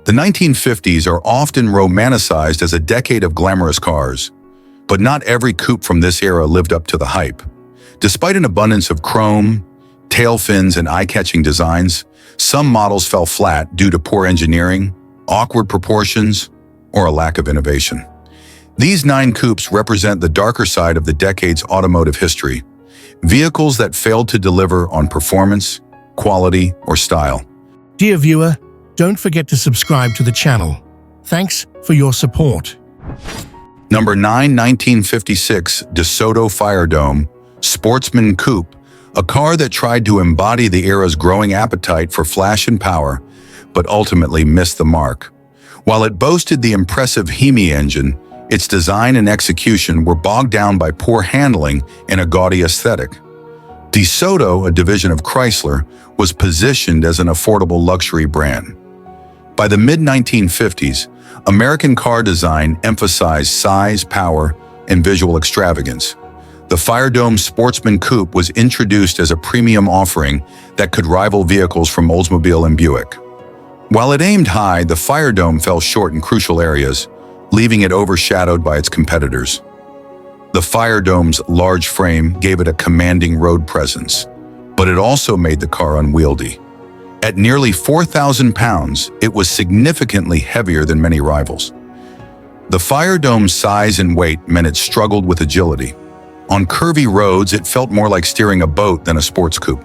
The 1950s are often romanticized as a decade of glamorous cars, but not every coupe from this era lived up to the hype. Despite an abundance of chrome, tail fins, and eye-catching designs, some models fell flat due to poor engineering, awkward proportions, or a lack of innovation. These 9 coupes represent the darker side of the decade's automotive history, vehicles that failed to deliver on performance, quality, or style. Dear viewer, don't forget to subscribe to the channel. Thanks for your support. Number 9, 1956 DeSoto Firedome Sportsman Coupe, a car that tried to embody the era's growing appetite for flash and power, but ultimately missed the mark. While it boasted the impressive Hemi engine, its design and execution were bogged down by poor handling and a gaudy aesthetic. DeSoto, a division of Chrysler, was positioned as an affordable luxury brand. By the mid-1950s, American car design emphasized size, power, and visual extravagance. The Firedome Sportsman Coupe was introduced as a premium offering that could rival vehicles from Oldsmobile and Buick. While it aimed high, the Firedome fell short in crucial areas, leaving it overshadowed by its competitors. The Firedome's large frame gave it a commanding road presence, but it also made the car unwieldy. At nearly 4,000 pounds, it was significantly heavier than many rivals. The Firedome's size and weight meant it struggled with agility. On curvy roads, it felt more like steering a boat than a sports coupe.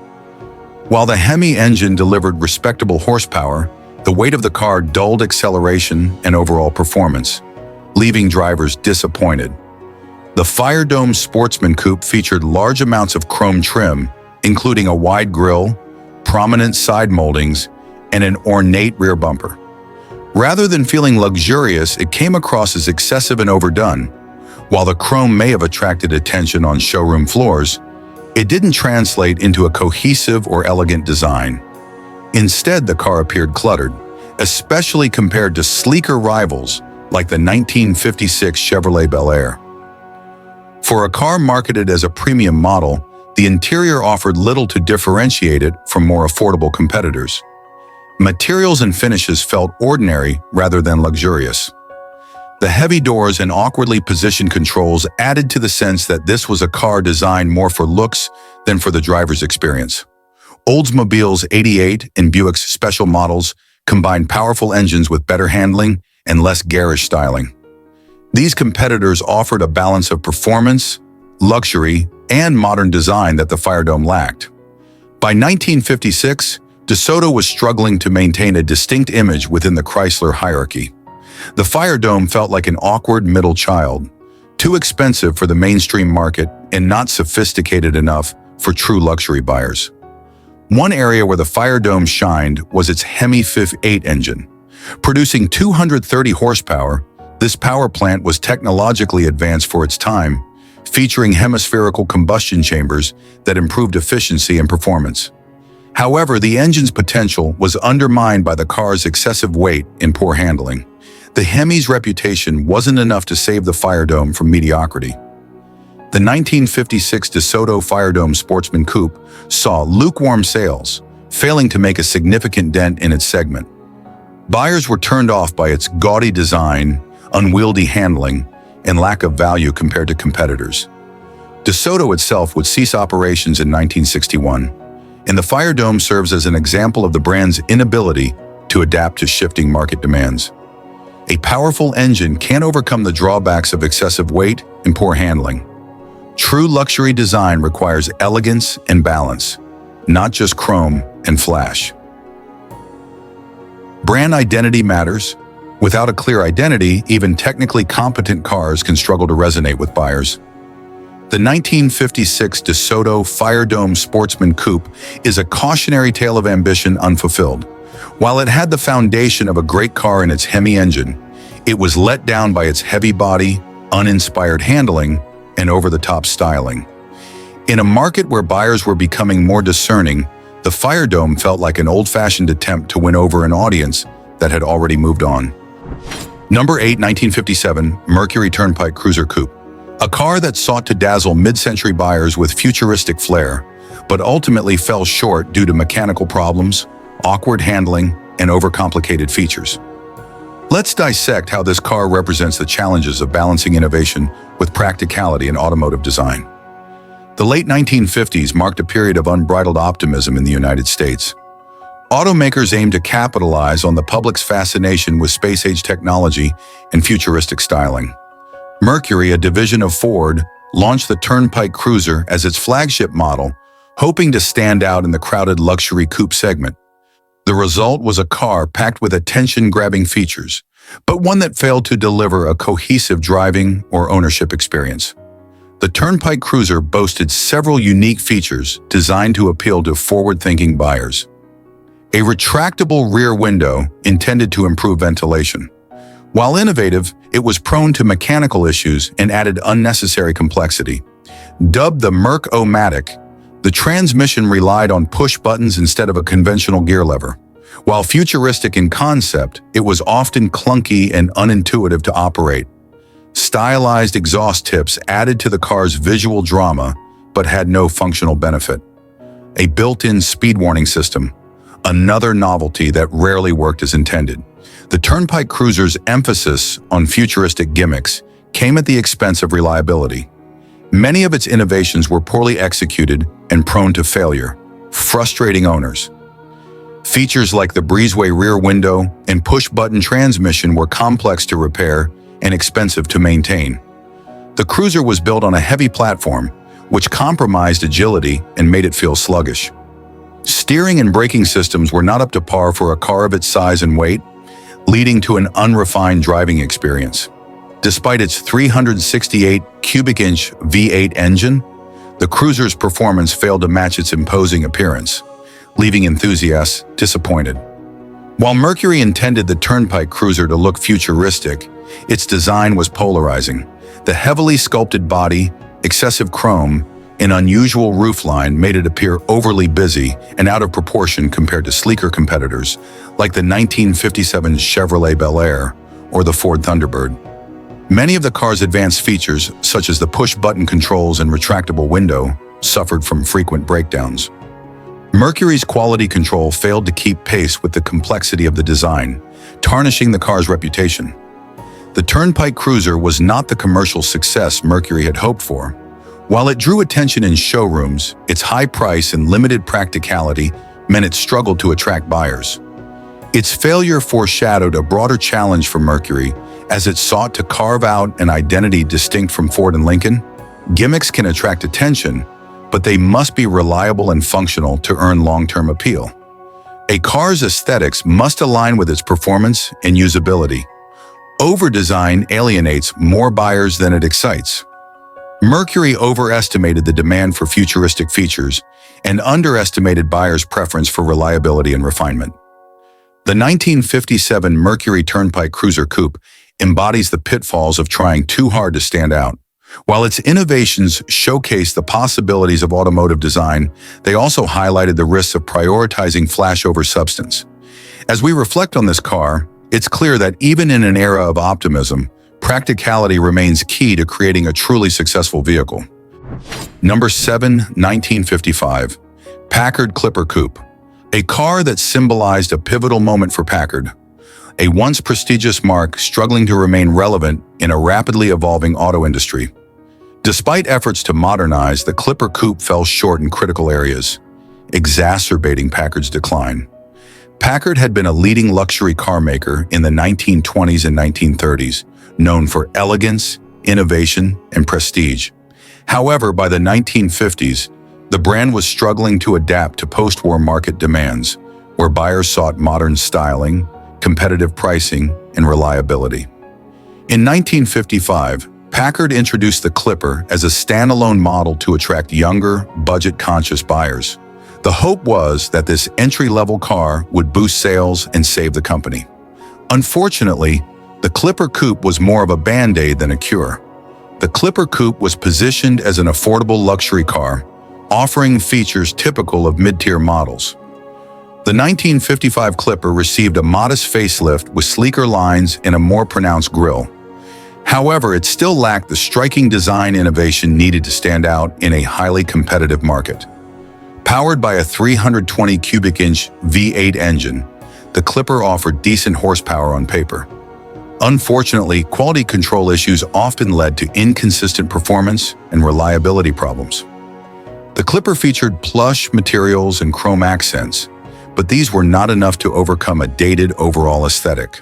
While the Hemi engine delivered respectable horsepower, the weight of the car dulled acceleration and overall performance, leaving drivers disappointed. The Firedome Sportsman Coupe featured large amounts of chrome trim, including a wide grille, prominent side moldings, and an ornate rear bumper. Rather than feeling luxurious, it came across as excessive and overdone. While the chrome may have attracted attention on showroom floors, it didn't translate into a cohesive or elegant design. Instead, the car appeared cluttered, especially compared to sleeker rivals like the 1956 Chevrolet Bel Air. For a car marketed as a premium model, the interior offered little to differentiate it from more affordable competitors. Materials and finishes felt ordinary rather than luxurious. The heavy doors and awkwardly positioned controls added to the sense that this was a car designed more for looks than for the driver's experience. Oldsmobile's 88 and Buick's special models combined powerful engines with better handling and less garish styling. These competitors offered a balance of performance, luxury, and modern design that the Firedome lacked. By 1956, DeSoto was struggling to maintain a distinct image within the Chrysler hierarchy. The Firedome felt like an awkward middle child, too expensive for the mainstream market and not sophisticated enough for true luxury buyers. One area where the Firedome shined was its Hemi 58 engine. Producing 230 horsepower, this power plant was technologically advanced for its time, featuring hemispherical combustion chambers that improved efficiency and performance. However, the engine's potential was undermined by the car's excessive weight and poor handling. The Hemi's reputation wasn't enough to save the Firedome from mediocrity. The 1956 DeSoto Firedome Sportsman Coupe saw lukewarm sales, failing to make a significant dent in its segment. Buyers were turned off by its gaudy design, unwieldy handling, and lack of value compared to competitors. DeSoto itself would cease operations in 1961, and the Firedome serves as an example of the brand's inability to adapt to shifting market demands. A powerful engine can't overcome the drawbacks of excessive weight and poor handling. True luxury design requires elegance and balance, not just chrome and flash. Brand identity matters. Without a clear identity, even technically competent cars can struggle to resonate with buyers. The 1956 DeSoto Firedome Sportsman Coupe is a cautionary tale of ambition unfulfilled. While it had the foundation of a great car in its Hemi engine, it was let down by its heavy body, uninspired handling, and over-the-top styling. In a market where buyers were becoming more discerning, the Firedome felt like an old-fashioned attempt to win over an audience that had already moved on. Number 8, 1957 Mercury Turnpike Cruiser Coupe, a car that sought to dazzle mid-century buyers with futuristic flair, but ultimately fell short due to mechanical problems, awkward handling, and overcomplicated features. Let's dissect how this car represents the challenges of balancing innovation with practicality in automotive design. The late 1950s marked a period of unbridled optimism in the United States. Automakers aimed to capitalize on the public's fascination with space-age technology and futuristic styling. Mercury, a division of Ford, launched the Turnpike cruiser as its flagship model, hoping to stand out in the crowded luxury coupe segment. The result was a car packed with attention-grabbing features, but one that failed to deliver a cohesive driving or ownership experience. The Turnpike cruiser boasted several unique features designed to appeal to forward-thinking buyers. A retractable rear window intended to improve ventilation. While innovative, it was prone to mechanical issues and added unnecessary complexity. Dubbed the Merc-O-Matic, the transmission relied on push buttons instead of a conventional gear lever. While futuristic in concept, it was often clunky and unintuitive to operate. Stylized exhaust tips added to the car's visual drama, but had no functional benefit. A built-in speed warning system, another novelty that rarely worked as intended. The Turnpike cruiser's emphasis on futuristic gimmicks came at the expense of reliability. Many of its innovations were poorly executed and prone to failure, frustrating owners. Features like the breezeway rear window and push-button transmission were complex to repair and expensive to maintain. The cruiser was built on a heavy platform, which compromised agility and made it feel sluggish. Steering and braking systems were not up to par for a car of its size and weight, leading to an unrefined driving experience. Despite its 368 cubic inch V8 engine, the cruiser's performance failed to match its imposing appearance, leaving enthusiasts disappointed. While Mercury intended the Turnpike cruiser to look futuristic, its design was polarizing. The heavily sculpted body, excessive chrome, and unusual roofline made it appear overly busy and out of proportion compared to sleeker competitors like the 1957 Chevrolet Bel Air or the Ford Thunderbird. Many of the car's advanced features, such as the push-button controls and retractable window, suffered from frequent breakdowns. Mercury's quality control failed to keep pace with the complexity of the design, tarnishing the car's reputation. The Turnpike cruiser was not the commercial success Mercury had hoped for. While it drew attention in showrooms, its high price and limited practicality meant it struggled to attract buyers. Its failure foreshadowed a broader challenge for Mercury as it sought to carve out an identity distinct from Ford and Lincoln. Gimmicks can attract attention, but they must be reliable and functional to earn long-term appeal. A car's aesthetics must align with its performance and usability. Over-design alienates more buyers than it excites. Mercury overestimated the demand for futuristic features and underestimated buyers' preference for reliability and refinement. The 1957 Mercury Turnpike Cruiser Coupe embodies the pitfalls of trying too hard to stand out. While its innovations showcased the possibilities of automotive design, they also highlighted the risks of prioritizing flash over substance. As we reflect on this car, it's clear that even in an era of optimism, practicality remains key to creating a truly successful vehicle. Number 7, 1955. Packard Clipper Coupe. A car that symbolized a pivotal moment for Packard, a once prestigious marque struggling to remain relevant in a rapidly evolving auto industry. Despite efforts to modernize, the Clipper Coupe fell short in critical areas, exacerbating Packard's decline. Packard had been a leading luxury car maker in the 1920s and 1930s, known for elegance, innovation, and prestige. However, by the 1950s, the brand was struggling to adapt to post-war market demands, where buyers sought modern styling, competitive pricing, and reliability. In 1955, Packard introduced the Clipper as a standalone model to attract younger, budget-conscious buyers. The hope was that this entry-level car would boost sales and save the company. Unfortunately, the Clipper Coupe was more of a band-aid than a cure. The Clipper Coupe was positioned as an affordable luxury car, offering features typical of mid-tier models. The 1955 Clipper received a modest facelift with sleeker lines and a more pronounced grille. However, it still lacked the striking design innovation needed to stand out in a highly competitive market. Powered by a 320 cubic inch V8 engine, the Clipper offered decent horsepower on paper. Unfortunately, quality control issues often led to inconsistent performance and reliability problems. The Clipper featured plush materials and chrome accents, but these were not enough to overcome a dated overall aesthetic.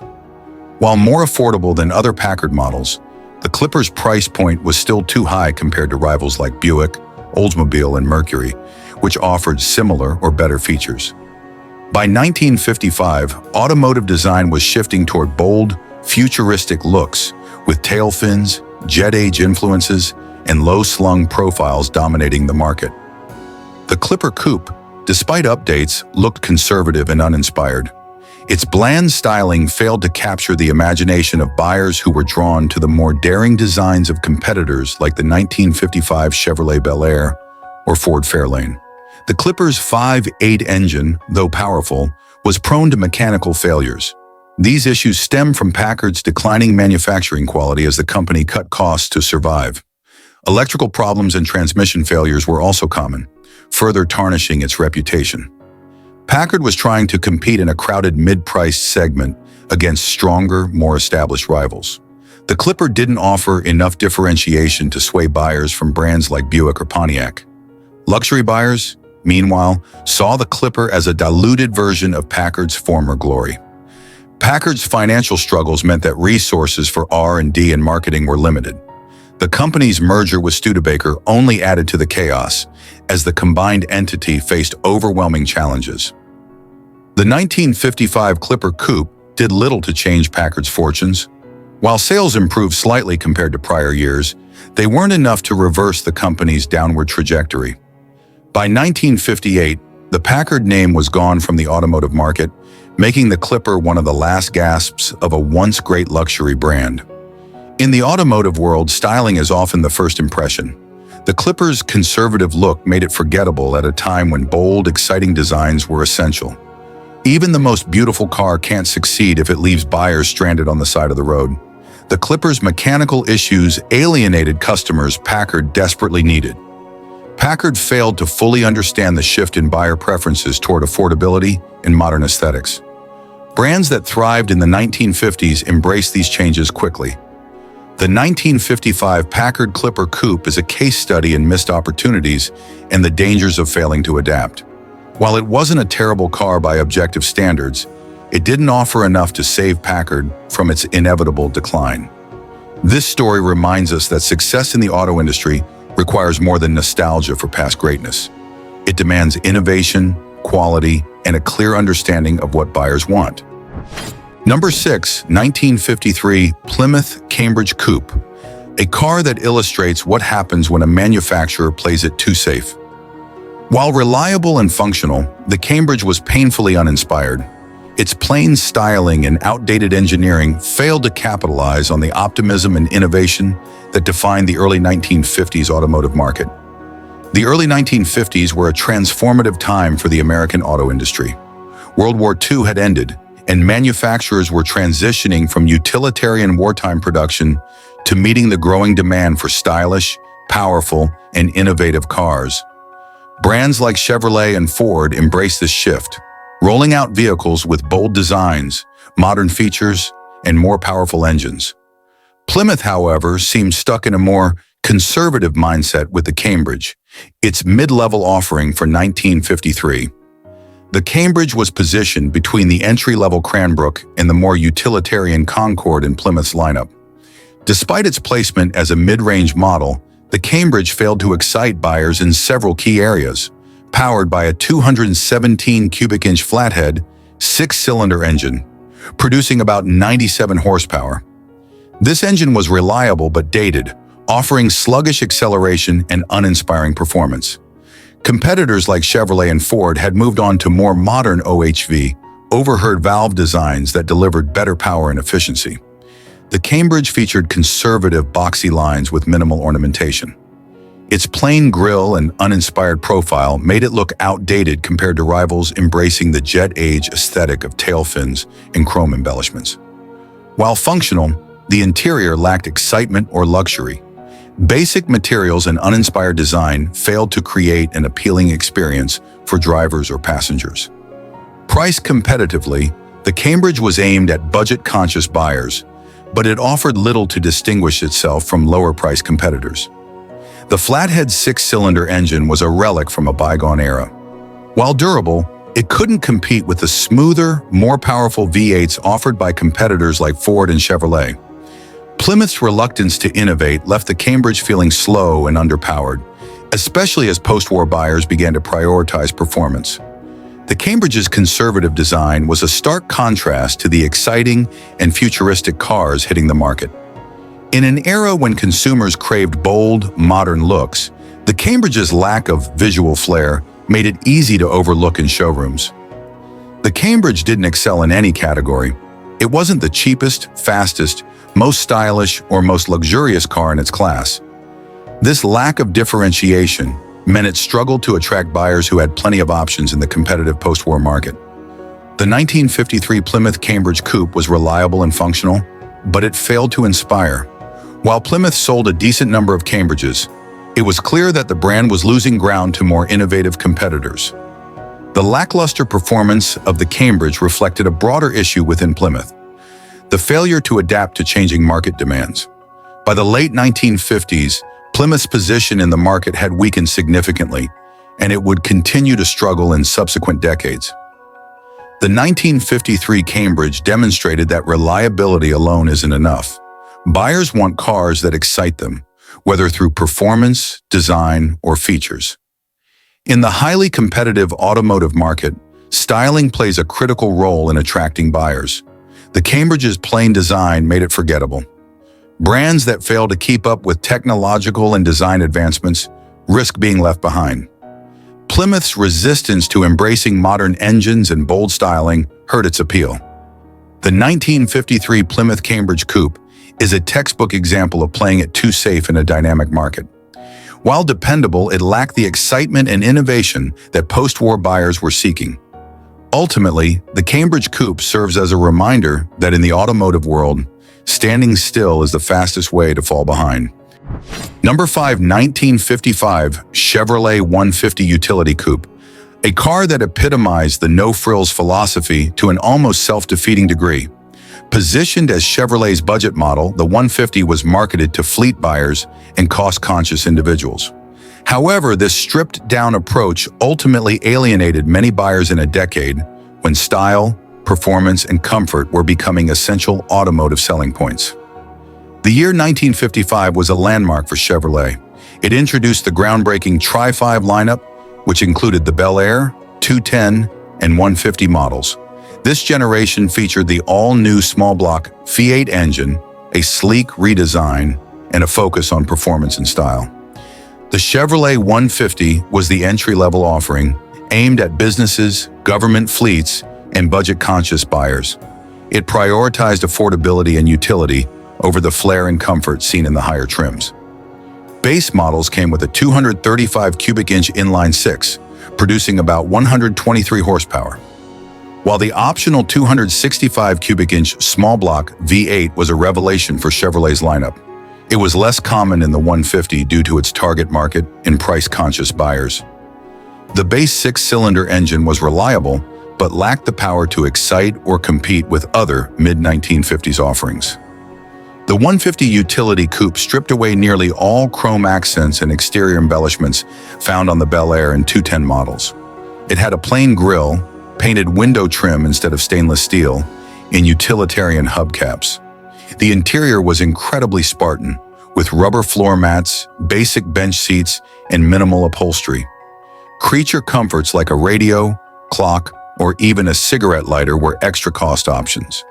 While more affordable than other Packard models, the Clipper's price point was still too high compared to rivals like Buick, Oldsmobile, and Mercury, which offered similar or better features. By 1955, automotive design was shifting toward bold, futuristic looks, with tail fins, jet age influences, and low-slung profiles dominating the market. The Clipper Coupe, despite updates, looked conservative and uninspired. Its bland styling failed to capture the imagination of buyers who were drawn to the more daring designs of competitors like the 1955 Chevrolet Bel Air or Ford Fairlane. The Clipper's 5.8 engine, though powerful, was prone to mechanical failures. These issues stem from Packard's declining manufacturing quality as the company cut costs to survive. Electrical problems and transmission failures were also common, further tarnishing its reputation. Packard was trying to compete in a crowded mid-priced segment against stronger, more established rivals. The Clipper didn't offer enough differentiation to sway buyers from brands like Buick or Pontiac. Luxury buyers, meanwhile, saw the Clipper as a diluted version of Packard's former glory. Packard's financial struggles meant that resources for R&D and marketing were limited. The company's merger with Studebaker only added to the chaos, as the combined entity faced overwhelming challenges. The 1955 Clipper Coupe did little to change Packard's fortunes. While sales improved slightly compared to prior years, they weren't enough to reverse the company's downward trajectory. By 1958, the Packard name was gone from the automotive market, making the Clipper one of the last gasps of a once great luxury brand. In the automotive world, styling is often the first impression. The Clipper's conservative look made it forgettable at a time when bold, exciting designs were essential. Even the most beautiful car can't succeed if it leaves buyers stranded on the side of the road. The Clipper's mechanical issues alienated customers Packard desperately needed. Packard failed to fully understand the shift in buyer preferences toward affordability and modern aesthetics. Brands that thrived in the 1950s embraced these changes quickly. The 1955 Packard Clipper Coupe is a case study in missed opportunities and the dangers of failing to adapt. While it wasn't a terrible car by objective standards, it didn't offer enough to save Packard from its inevitable decline. This story reminds us that success in the auto industry requires more than nostalgia for past greatness. It demands innovation, quality, and a clear understanding of what buyers want. Number 6, 1953 Plymouth Cambridge Coupe, a car that illustrates what happens when a manufacturer plays it too safe. While reliable and functional, the Cambridge was painfully uninspired. Its plain styling and outdated engineering failed to capitalize on the optimism and innovation that defined the early 1950s automotive market. The early 1950s were a transformative time for the American auto industry. World War II had ended, and manufacturers were transitioning from utilitarian wartime production to meeting the growing demand for stylish, powerful, and innovative cars. Brands like Chevrolet and Ford embraced this shift, rolling out vehicles with bold designs, modern features, and more powerful engines. Plymouth, however, seemed stuck in a more conservative mindset with the Cambridge, its mid-level offering for 1953. The Cambridge was positioned between the entry-level Cranbrook and the more utilitarian Concorde in Plymouth's lineup. Despite its placement as a mid-range model, the Cambridge failed to excite buyers in several key areas. Powered by a 217 cubic inch flathead, 6-cylinder engine, producing about 97 horsepower. This engine was reliable but dated, offering sluggish acceleration and uninspiring performance. Competitors like Chevrolet and Ford had moved on to more modern OHV, overhead valve designs that delivered better power and efficiency. The Cambridge featured conservative, boxy lines with minimal ornamentation. Its plain grille and uninspired profile made it look outdated compared to rivals embracing the jet age aesthetic of tail fins and chrome embellishments. While functional, the interior lacked excitement or luxury. Basic materials and uninspired design failed to create an appealing experience for drivers or passengers. Priced competitively, the Cambridge was aimed at budget-conscious buyers, but it offered little to distinguish itself from lower-priced competitors. The flathead six-cylinder engine was a relic from a bygone era. While durable, it couldn't compete with the smoother, more powerful V8s offered by competitors like Ford and Chevrolet. Plymouth's reluctance to innovate left the Cambridge feeling slow and underpowered, especially as post-war buyers began to prioritize performance. The Cambridge's conservative design was a stark contrast to the exciting and futuristic cars hitting the market. In an era when consumers craved bold, modern looks, the Cambridge's lack of visual flair made it easy to overlook in showrooms. The Cambridge didn't excel in any category. It wasn't the cheapest, fastest, most stylish, or most luxurious car in its class. This lack of differentiation meant it struggled to attract buyers who had plenty of options in the competitive post-war market. The 1953 Plymouth Cambridge Coupe was reliable and functional, but it failed to inspire. While Plymouth sold a decent number of Cambridges, it was clear that the brand was losing ground to more innovative competitors. The lackluster performance of the Cambridge reflected a broader issue within Plymouth: the failure to adapt to changing market demands. By the late 1950s, Plymouth's position in the market had weakened significantly, and it would continue to struggle in subsequent decades. The 1953 Cambridge demonstrated that reliability alone isn't enough. Buyers want cars that excite them, whether through performance, design, or features. In the highly competitive automotive market, styling plays a critical role in attracting buyers. The Cambridge's plain design made it forgettable. Brands that fail to keep up with technological and design advancements risk being left behind. Plymouth's resistance to embracing modern engines and bold styling hurt its appeal. The 1953 Plymouth Cambridge Coupe is a textbook example of playing it too safe in a dynamic market. While dependable, it lacked the excitement and innovation that post-war buyers were seeking. Ultimately, the Cambridge Coupe serves as a reminder that in the automotive world, standing still is the fastest way to fall behind. Number 5, 1955 Chevrolet 150 Utility Coupe, a car that epitomized the no-frills philosophy to an almost self-defeating degree. Positioned as Chevrolet's budget model, the 150 was marketed to fleet buyers and cost-conscious individuals. However, this stripped-down approach ultimately alienated many buyers in a decade when style, performance, and comfort were becoming essential automotive selling points. The year 1955 was a landmark for Chevrolet. It introduced the groundbreaking Tri-5 lineup, which included the Bel Air, 210, and 150 models. This generation featured the all-new small-block V8 engine, a sleek redesign, and a focus on performance and style. The Chevrolet 150 was the entry-level offering, aimed at businesses, government fleets, and budget-conscious buyers. It prioritized affordability and utility over the flair and comfort seen in the higher trims. Base models came with a 235 cubic inch inline-six, producing about 123 horsepower. While the optional 265 cubic inch small block V8 was a revelation for Chevrolet's lineup, it was less common in the 150 due to its target market and price-conscious buyers. The base six-cylinder engine was reliable, but lacked the power to excite or compete with other mid-1950s offerings. The 150 Utility Coupe stripped away nearly all chrome accents and exterior embellishments found on the Bel Air and 210 models. It had a plain grille, painted window trim instead of stainless steel, and utilitarian hubcaps. The interior was incredibly Spartan, with rubber floor mats, basic bench seats, and minimal upholstery. Creature comforts like a radio, clock, or even a cigarette lighter were extra cost options.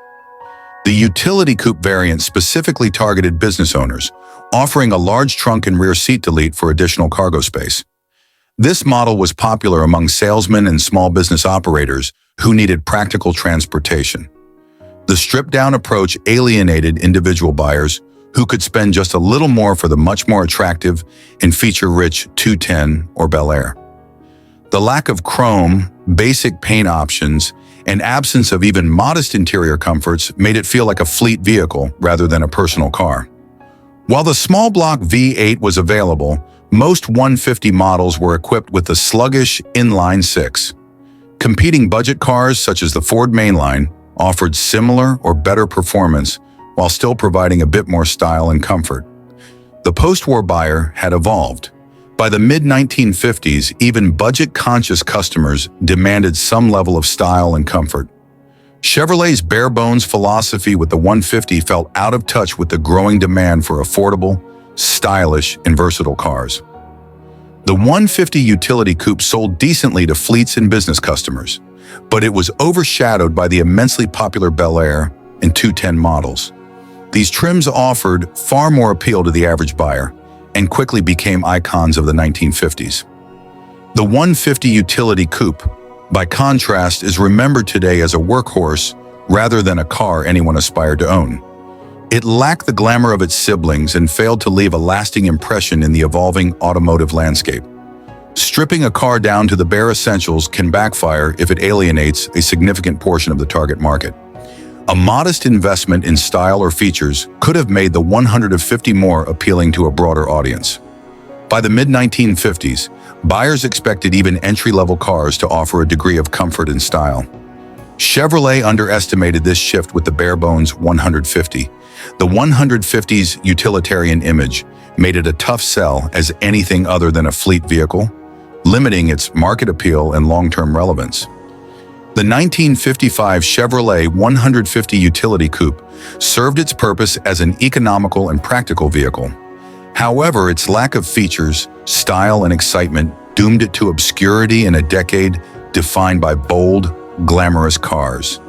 The Utility Coupe variant specifically targeted business owners, offering a large trunk and rear seat delete for additional cargo space. This model was popular among salesmen and small business operators who needed practical transportation. The stripped-down approach alienated individual buyers who could spend just a little more for the much more attractive and feature-rich 210 or Bel Air. The lack of chrome, basic paint options, and absence of even modest interior comforts made it feel like a fleet vehicle rather than a personal car. While the small block V8 was available, most 150 models were equipped with the sluggish inline-six. Competing budget cars such as the Ford Mainline offered similar or better performance, while still providing a bit more style and comfort. The post-war buyer had evolved. By the mid-1950s, even budget-conscious customers demanded some level of style and comfort. Chevrolet's bare-bones philosophy with the 150 felt out of touch with the growing demand for affordable, stylish, and versatile cars. The 150 utility coupe sold decently to fleets and business customers, but it was overshadowed by the immensely popular Bel Air and 210 models. These trims offered far more appeal to the average buyer and quickly became icons of the 1950s. The 150 utility coupe, by contrast, is remembered today as a workhorse rather than a car anyone aspired to own. It lacked the glamour of its siblings and failed to leave a lasting impression in the evolving automotive landscape. Stripping a car down to the bare essentials can backfire if it alienates a significant portion of the target market. A modest investment in style or features could have made the 150 more appealing to a broader audience. By the mid-1950s, buyers expected even entry-level cars to offer a degree of comfort and style. Chevrolet underestimated this shift with the bare-bones 150. The 150's utilitarian image made it a tough sell as anything other than a fleet vehicle, limiting its market appeal and long-term relevance. The 1955 Chevrolet 150 utility coupe served its purpose as an economical and practical vehicle. However, its lack of features, style, and excitement doomed it to obscurity in a decade defined by bold, glamorous cars.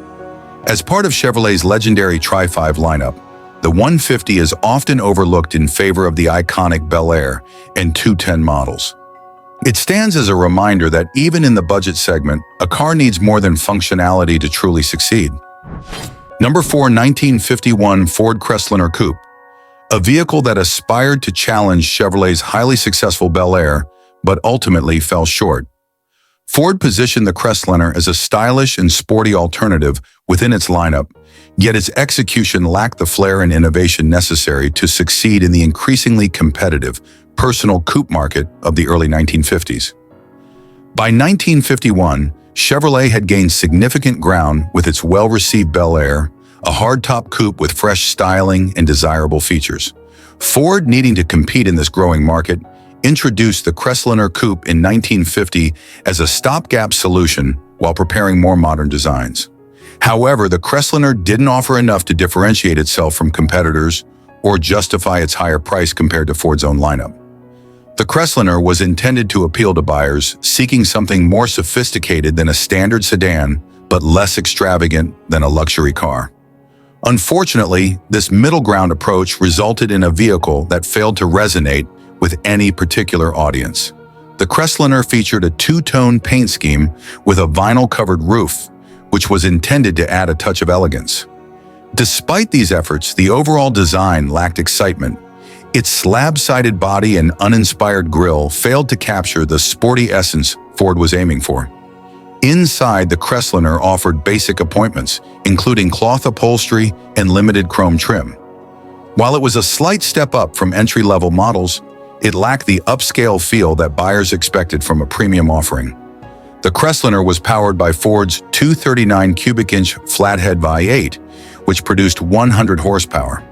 As part of Chevrolet's legendary Tri-5 lineup, the 150 is often overlooked in favor of the iconic Bel Air and 210 models. It stands as a reminder that even in the budget segment, a car needs more than functionality to truly succeed. Number 4, 1951 Ford Crestliner Coupe, a vehicle that aspired to challenge Chevrolet's highly successful Bel Air, but ultimately fell short. Ford positioned the Crestliner as a stylish and sporty alternative within its lineup, yet its execution lacked the flair and innovation necessary to succeed in the increasingly competitive personal coupe market of the early 1950s. By 1951, Chevrolet had gained significant ground with its well-received Bel Air, a hardtop coupe with fresh styling and desirable features. Ford, needing to compete in this growing market, introduced the Crestliner Coupe in 1950 as a stopgap solution while preparing more modern designs. However, the Crestliner didn't offer enough to differentiate itself from competitors or justify its higher price compared to Ford's own lineup. The Crestliner was intended to appeal to buyers seeking something more sophisticated than a standard sedan, but less extravagant than a luxury car. Unfortunately, this middle ground approach resulted in a vehicle that failed to resonate with any particular audience. The Crestliner featured a two-tone paint scheme with a vinyl-covered roof, which was intended to add a touch of elegance. Despite these efforts, the overall design lacked excitement. Its slab-sided body and uninspired grille failed to capture the sporty essence Ford was aiming for. Inside, the Crestliner offered basic appointments, including cloth upholstery and limited chrome trim. While it was a slight step up from entry-level models, it lacked the upscale feel that buyers expected from a premium offering. The Crestliner was powered by Ford's 239 cubic inch flathead V8, which produced 100 horsepower.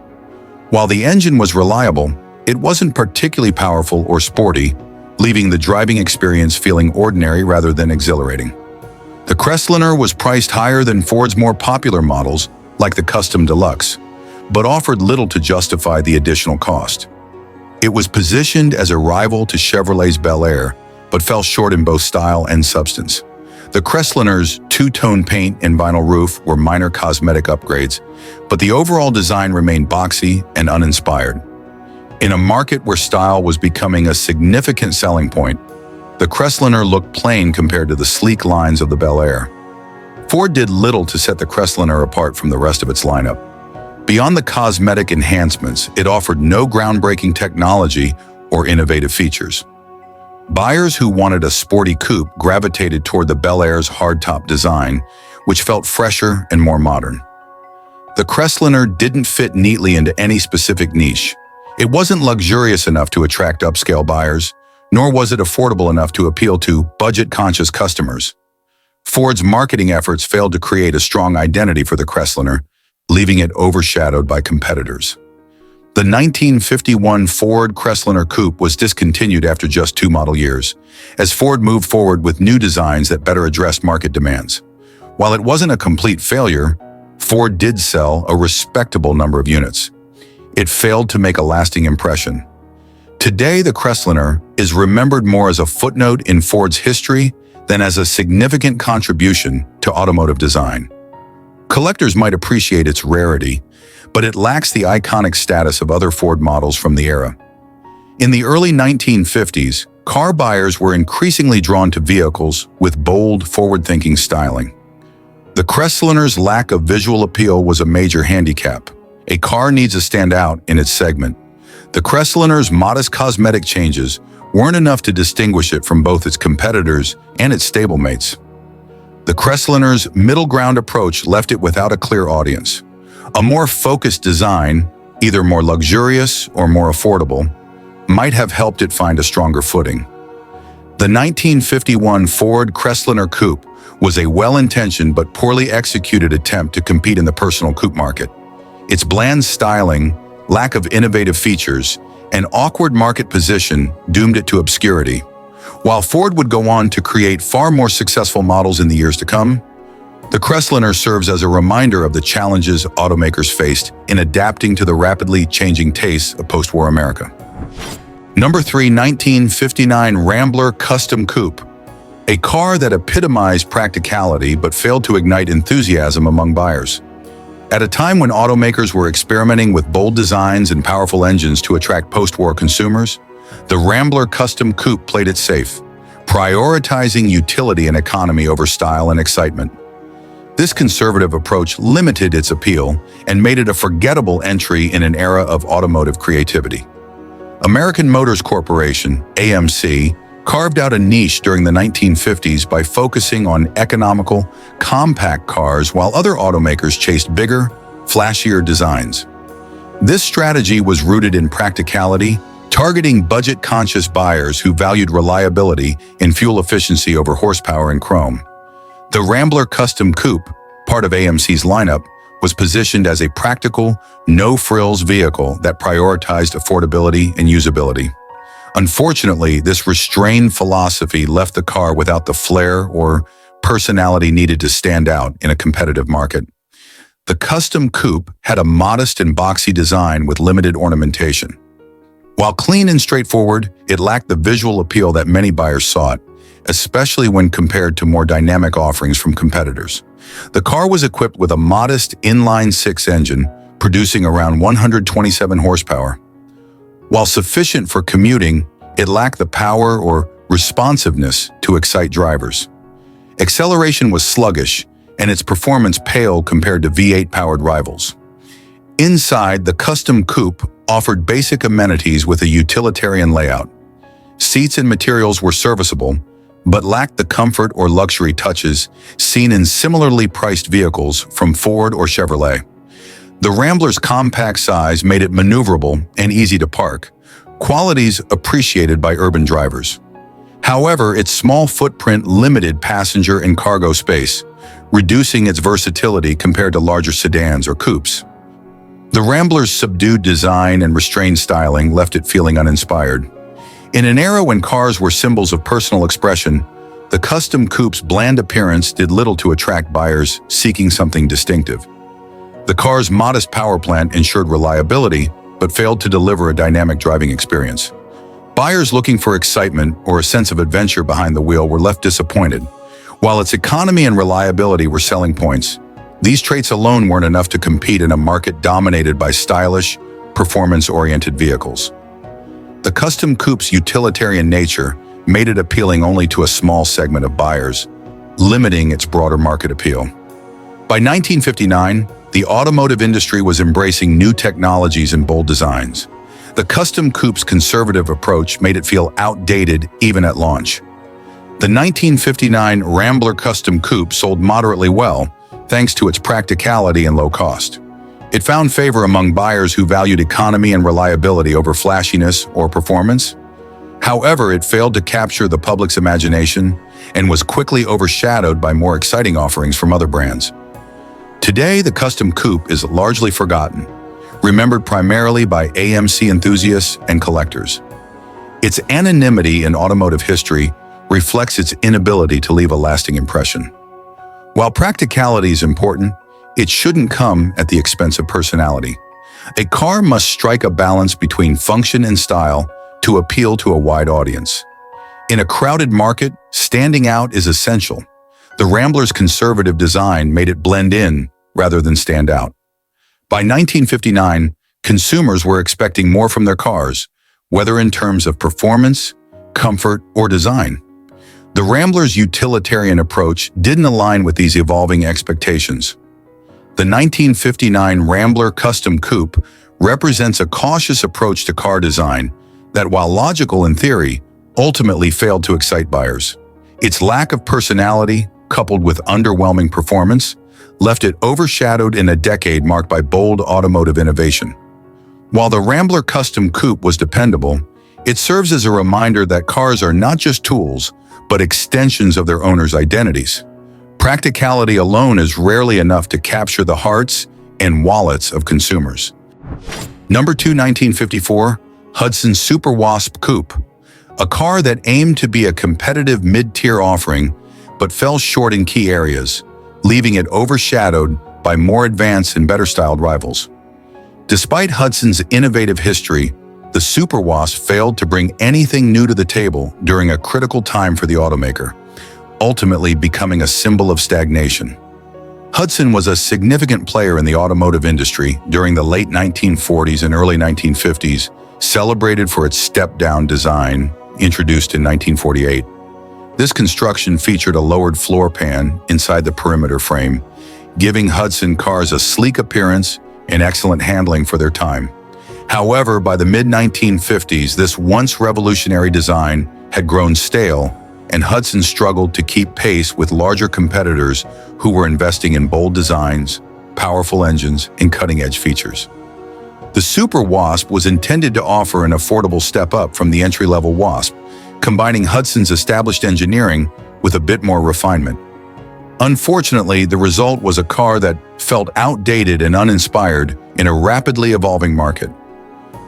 While the engine was reliable, it wasn't particularly powerful or sporty, leaving the driving experience feeling ordinary rather than exhilarating. The Crestliner was priced higher than Ford's more popular models, like the Custom Deluxe, but offered little to justify the additional cost. It was positioned as a rival to Chevrolet's Bel Air, but fell short in both style and substance. The Crestliner's two-tone paint and vinyl roof were minor cosmetic upgrades, but the overall design remained boxy and uninspired. In a market where style was becoming a significant selling point, the Crestliner looked plain compared to the sleek lines of the Bel Air. Ford did little to set the Crestliner apart from the rest of its lineup. Beyond the cosmetic enhancements, it offered no groundbreaking technology or innovative features. Buyers who wanted a sporty coupe gravitated toward the Bel Air's hardtop design, which felt fresher and more modern. The Crestliner didn't fit neatly into any specific niche. It wasn't luxurious enough to attract upscale buyers, nor was it affordable enough to appeal to budget-conscious customers. Ford's marketing efforts failed to create a strong identity for the Crestliner, leaving it overshadowed by competitors. The 1951 Ford Crestliner Coupe was discontinued after just 2 model years, as Ford moved forward with new designs that better addressed market demands. While it wasn't a complete failure, Ford did sell a respectable number of units. It failed to make a lasting impression. Today, the Crestliner is remembered more as a footnote in Ford's history than as a significant contribution to automotive design. Collectors might appreciate its rarity, but it lacks the iconic status of other Ford models from the era. In the early 1950s, car buyers were increasingly drawn to vehicles with bold, forward-thinking styling. The Crestliner's lack of visual appeal was a major handicap. A car needs to stand out in its segment. The Crestliner's modest cosmetic changes weren't enough to distinguish it from both its competitors and its stablemates. The Crestliner's middle ground approach left it without a clear audience. A more focused design, either more luxurious or more affordable, might have helped it find a stronger footing. The 1951 Ford Crestliner Coupe was a well-intentioned but poorly executed attempt to compete in the personal coupe market. Its bland styling, lack of innovative features, and awkward market position doomed it to obscurity. While Ford would go on to create far more successful models in the years to come, the Crestliner serves as a reminder of the challenges automakers faced in adapting to the rapidly changing tastes of post-war America. Number 3, 1959 Rambler Custom Coupe, a car that epitomized practicality but failed to ignite enthusiasm among buyers. At a time when automakers were experimenting with bold designs and powerful engines to attract post-war consumers, the Rambler Custom Coupe played it safe, prioritizing utility and economy over style and excitement. This conservative approach limited its appeal and made it a forgettable entry in an era of automotive creativity. American Motors Corporation, AMC, carved out a niche during the 1950s by focusing on economical, compact cars while other automakers chased bigger, flashier designs. This strategy was rooted in practicality, targeting budget-conscious buyers who valued reliability and fuel efficiency over horsepower and chrome. The Rambler Custom Coupe, part of AMC's lineup, was positioned as a practical, no-frills vehicle that prioritized affordability and usability. Unfortunately, this restrained philosophy left the car without the flair or personality needed to stand out in a competitive market. The Custom Coupe had a modest and boxy design with limited ornamentation. While clean and straightforward, it lacked the visual appeal that many buyers sought, especially when compared to more dynamic offerings from competitors. The car was equipped with a modest inline-six engine, producing around 127 horsepower. While sufficient for commuting, it lacked the power or responsiveness to excite drivers. Acceleration was sluggish, and its performance pale compared to V8-powered rivals. Inside, the Custom Coupe offered basic amenities with a utilitarian layout. Seats and materials were serviceable, but lacked the comfort or luxury touches seen in similarly priced vehicles from Ford or Chevrolet. The Rambler's compact size made it maneuverable and easy to park, qualities appreciated by urban drivers. However, its small footprint limited passenger and cargo space, reducing its versatility compared to larger sedans or coupes. The Rambler's subdued design and restrained styling left it feeling uninspired. In an era when cars were symbols of personal expression, the Custom Coupe's bland appearance did little to attract buyers seeking something distinctive. The car's modest power plant ensured reliability, but failed to deliver a dynamic driving experience. Buyers looking for excitement or a sense of adventure behind the wheel were left disappointed. While its economy and reliability were selling points, these traits alone weren't enough to compete in a market dominated by stylish, performance-oriented vehicles. The Custom Coupe's utilitarian nature made it appealing only to a small segment of buyers, limiting its broader market appeal. By 1959, the automotive industry was embracing new technologies and bold designs. The Custom Coupe's conservative approach made it feel outdated even at launch. The 1959 Rambler Custom Coupe sold moderately well, thanks to its practicality and low cost. It found favor among buyers who valued economy and reliability over flashiness or performance. However, it failed to capture the public's imagination and was quickly overshadowed by more exciting offerings from other brands. Today, the custom coupe is largely forgotten, remembered primarily by AMC enthusiasts and collectors. Its anonymity in automotive history reflects its inability to leave a lasting impression. While practicality is important, it shouldn't come at the expense of personality. A car must strike a balance between function and style to appeal to a wide audience. In a crowded market, standing out is essential. The Rambler's conservative design made it blend in rather than stand out. By 1959, consumers were expecting more from their cars, whether in terms of performance, comfort, or design. The Rambler's utilitarian approach didn't align with these evolving expectations. The 1959 Rambler Custom Coupe represents a cautious approach to car design that, while logical in theory, ultimately failed to excite buyers. Its lack of personality, coupled with underwhelming performance, left it overshadowed in a decade marked by bold automotive innovation. While the Rambler Custom Coupe was dependable, it serves as a reminder that cars are not just tools, but extensions of their owners' identities. Practicality alone is rarely enough to capture the hearts and wallets of consumers. Number 2, 1954, Hudson Super Wasp Coupe. A car that aimed to be a competitive mid-tier offering, but fell short in key areas, leaving it overshadowed by more advanced and better-styled rivals. Despite Hudson's innovative history, the Super Wasp failed to bring anything new to the table during a critical time for the automaker, ultimately becoming a symbol of stagnation. Hudson was a significant player in the automotive industry during the late 1940s and early 1950s, celebrated for its step-down design, introduced in 1948. This construction featured a lowered floor pan inside the perimeter frame, giving Hudson cars a sleek appearance and excellent handling for their time. However, by the mid-1950s, this once revolutionary design had grown stale, and Hudson struggled to keep pace with larger competitors who were investing in bold designs, powerful engines, and cutting-edge features. The Super Wasp was intended to offer an affordable step up from the entry-level Wasp, combining Hudson's established engineering with a bit more refinement. Unfortunately, the result was a car that felt outdated and uninspired in a rapidly evolving market.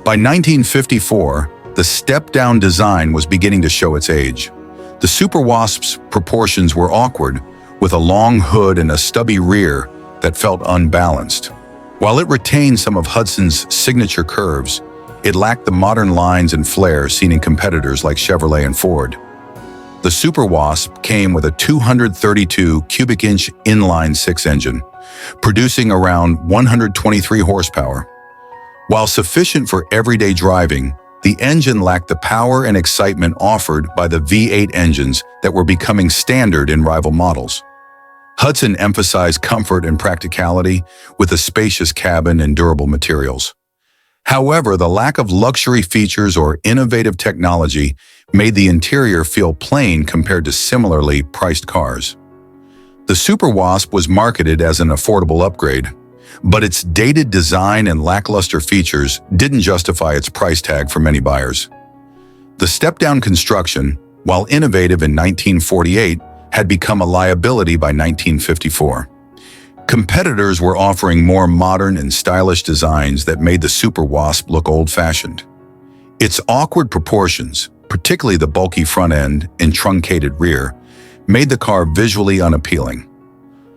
By 1954, the step-down design was beginning to show its age. The Super Wasp's proportions were awkward, with a long hood and a stubby rear that felt unbalanced. While it retained some of Hudson's signature curves, it lacked the modern lines and flair seen in competitors like Chevrolet and Ford. The Super Wasp came with a 232 cubic inch inline-six engine, producing around 123 horsepower. While sufficient for everyday driving, the engine lacked the power and excitement offered by the V8 engines that were becoming standard in rival models. Hudson emphasized comfort and practicality with a spacious cabin and durable materials. However, the lack of luxury features or innovative technology made the interior feel plain compared to similarly priced cars. The Super Wasp was marketed as an affordable upgrade, but its dated design and lackluster features didn't justify its price tag for many buyers. The step-down construction, while innovative in 1948, had become a liability by 1954. Competitors were offering more modern and stylish designs that made the Super Wasp look old-fashioned. Its awkward proportions, particularly the bulky front end and truncated rear, made the car visually unappealing.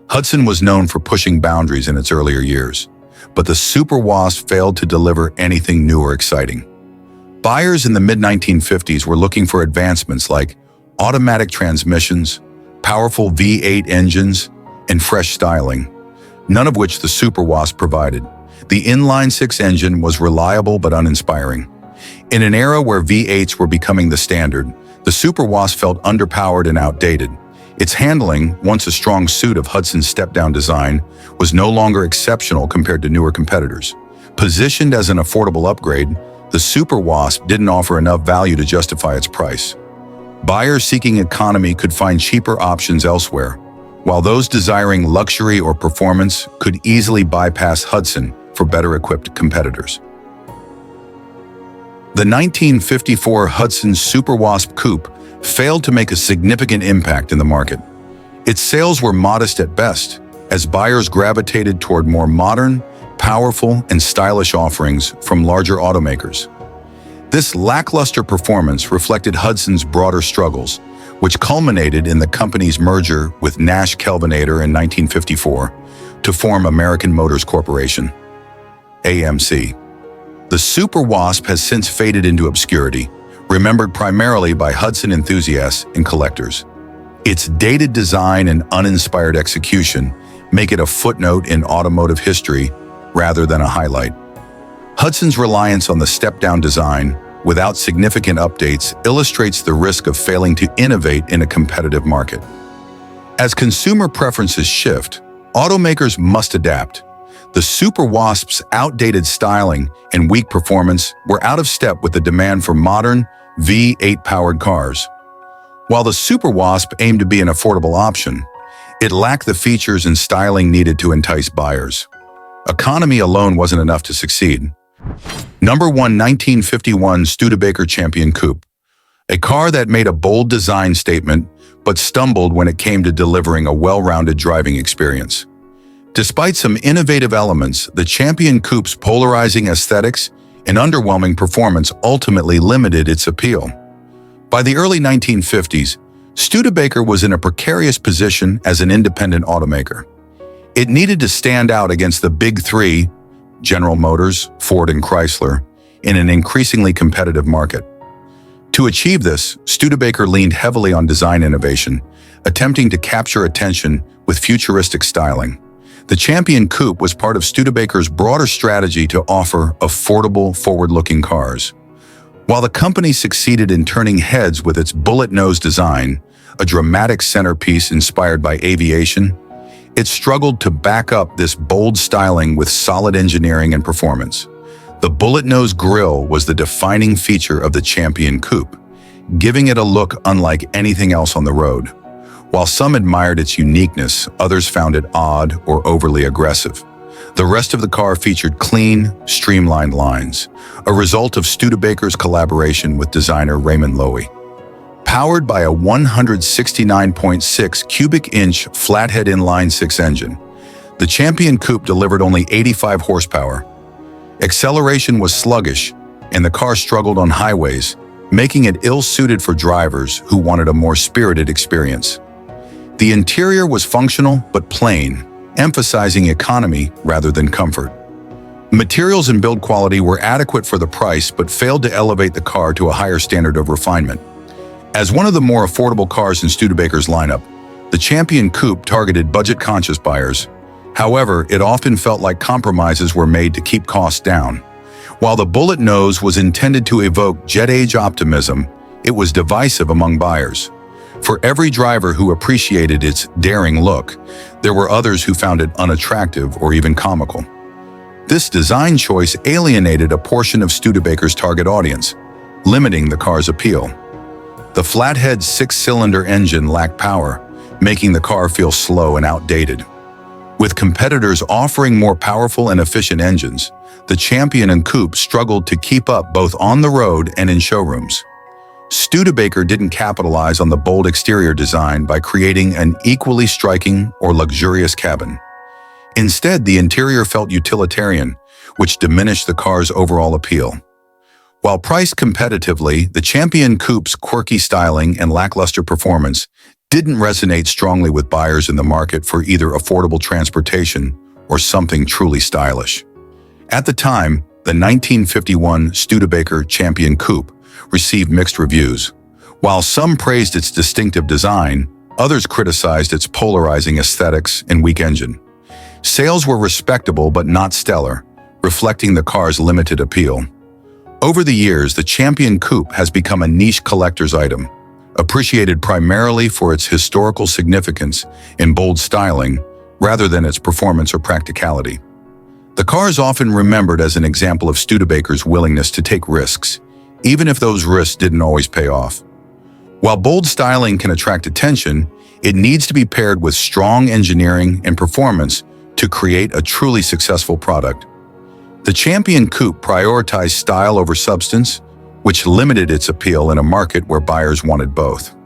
Hudson was known for pushing boundaries in its earlier years, but the Super Wasp failed to deliver anything new or exciting. Buyers in the mid-1950s were looking for advancements like automatic transmissions, powerful V8 engines, and fresh styling, none of which the Super Wasp provided. The inline-six engine was reliable but uninspiring. In an era where V8s were becoming the standard, the Super Wasp felt underpowered and outdated. Its handling, once a strong suit of Hudson's step-down design, was no longer exceptional compared to newer competitors. Positioned as an affordable upgrade, the Super Wasp didn't offer enough value to justify its price. Buyers seeking economy could find cheaper options elsewhere, while those desiring luxury or performance could easily bypass Hudson for better-equipped competitors. The 1954 Hudson Super Wasp Coupe failed to make a significant impact in the market. Its sales were modest at best, as buyers gravitated toward more modern, powerful, and stylish offerings from larger automakers. This lackluster performance reflected Hudson's broader struggles, which culminated in the company's merger with Nash Kelvinator in 1954 to form American Motors Corporation, AMC. The Super Wasp has since faded into obscurity, remembered primarily by Hudson enthusiasts and collectors. Its dated design and uninspired execution make it a footnote in automotive history rather than a highlight. Hudson's reliance on the step-down design, without significant updates, illustrates the risk of failing to innovate in a competitive market. As consumer preferences shift, automakers must adapt. The Super Wasp's outdated styling and weak performance were out of step with the demand for modern, V8-powered cars. While the Super Wasp aimed to be an affordable option, it lacked the features and styling needed to entice buyers. Economy alone wasn't enough to succeed. Number 1, 1951 Studebaker Champion Coupe. A car that made a bold design statement, but stumbled when it came to delivering a well-rounded driving experience. Despite some innovative elements, the Champion Coupe's polarizing aesthetics and underwhelming performance ultimately limited its appeal. By the early 1950s, Studebaker was in a precarious position as an independent automaker. It needed to stand out against the big three, General Motors, Ford, and Chrysler, in an increasingly competitive market. To achieve this, Studebaker leaned heavily on design innovation, attempting to capture attention with futuristic styling. The Champion Coupe was part of Studebaker's broader strategy to offer affordable, forward-looking cars. While the company succeeded in turning heads with its bullet-nose design, a dramatic centerpiece inspired by aviation, it struggled to back up this bold styling with solid engineering and performance. The bullet-nose grille was the defining feature of the Champion Coupe, giving it a look unlike anything else on the road. While some admired its uniqueness, others found it odd or overly aggressive. The rest of the car featured clean, streamlined lines, a result of Studebaker's collaboration with designer Raymond Loewy. Powered by a 169.6 cubic inch flathead inline-six engine, the Champion Coupe delivered only 85 horsepower. Acceleration was sluggish, and the car struggled on highways, making it ill-suited for drivers who wanted a more spirited experience. The interior was functional but plain, emphasizing economy rather than comfort. Materials and build quality were adequate for the price but failed to elevate the car to a higher standard of refinement. As one of the more affordable cars in Studebaker's lineup, the Champion Coupe targeted budget-conscious buyers. However, it often felt like compromises were made to keep costs down. While the bullet nose was intended to evoke jet-age optimism, it was divisive among buyers. For every driver who appreciated its daring look, there were others who found it unattractive or even comical. This design choice alienated a portion of Studebaker's target audience, limiting the car's appeal. The flathead six-cylinder engine lacked power, making the car feel slow and outdated. With competitors offering more powerful and efficient engines, the Champion and Coupe struggled to keep up both on the road and in showrooms. Studebaker didn't capitalize on the bold exterior design by creating an equally striking or luxurious cabin. Instead, the interior felt utilitarian, which diminished the car's overall appeal. While priced competitively, the Champion Coupe's quirky styling and lackluster performance didn't resonate strongly with buyers in the market for either affordable transportation or something truly stylish. At the time, the 1951 Studebaker Champion Coupe received mixed reviews. While some praised its distinctive design, others criticized its polarizing aesthetics and weak engine. Sales were respectable but not stellar, reflecting the car's limited appeal. Over the years, the Champion Coupe has become a niche collector's item, appreciated primarily for its historical significance and bold styling rather than its performance or practicality. The car is often remembered as an example of Studebaker's willingness to take risks, even if those risks didn't always pay off. While bold styling can attract attention, it needs to be paired with strong engineering and performance to create a truly successful product. The Champion Coupe prioritized style over substance, which limited its appeal in a market where buyers wanted both.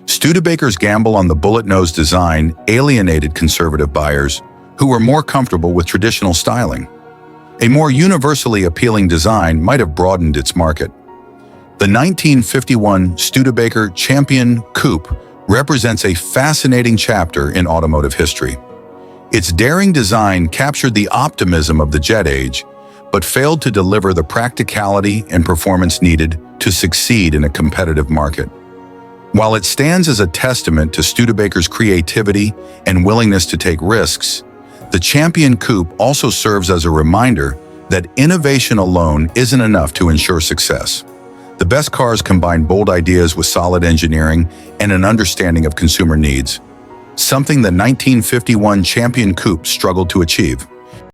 Studebaker's gamble on the bullet-nosed design alienated conservative buyers who were more comfortable with traditional styling. A more universally appealing design might have broadened its market. The 1951 Studebaker Champion Coupe represents a fascinating chapter in automotive history. Its daring design captured the optimism of the jet age, but failed to deliver the practicality and performance needed to succeed in a competitive market. While it stands as a testament to Studebaker's creativity and willingness to take risks, the Champion Coupe also serves as a reminder that innovation alone isn't enough to ensure success. The best cars combine bold ideas with solid engineering and an understanding of consumer needs, something the 1951 Champion Coupe struggled to achieve.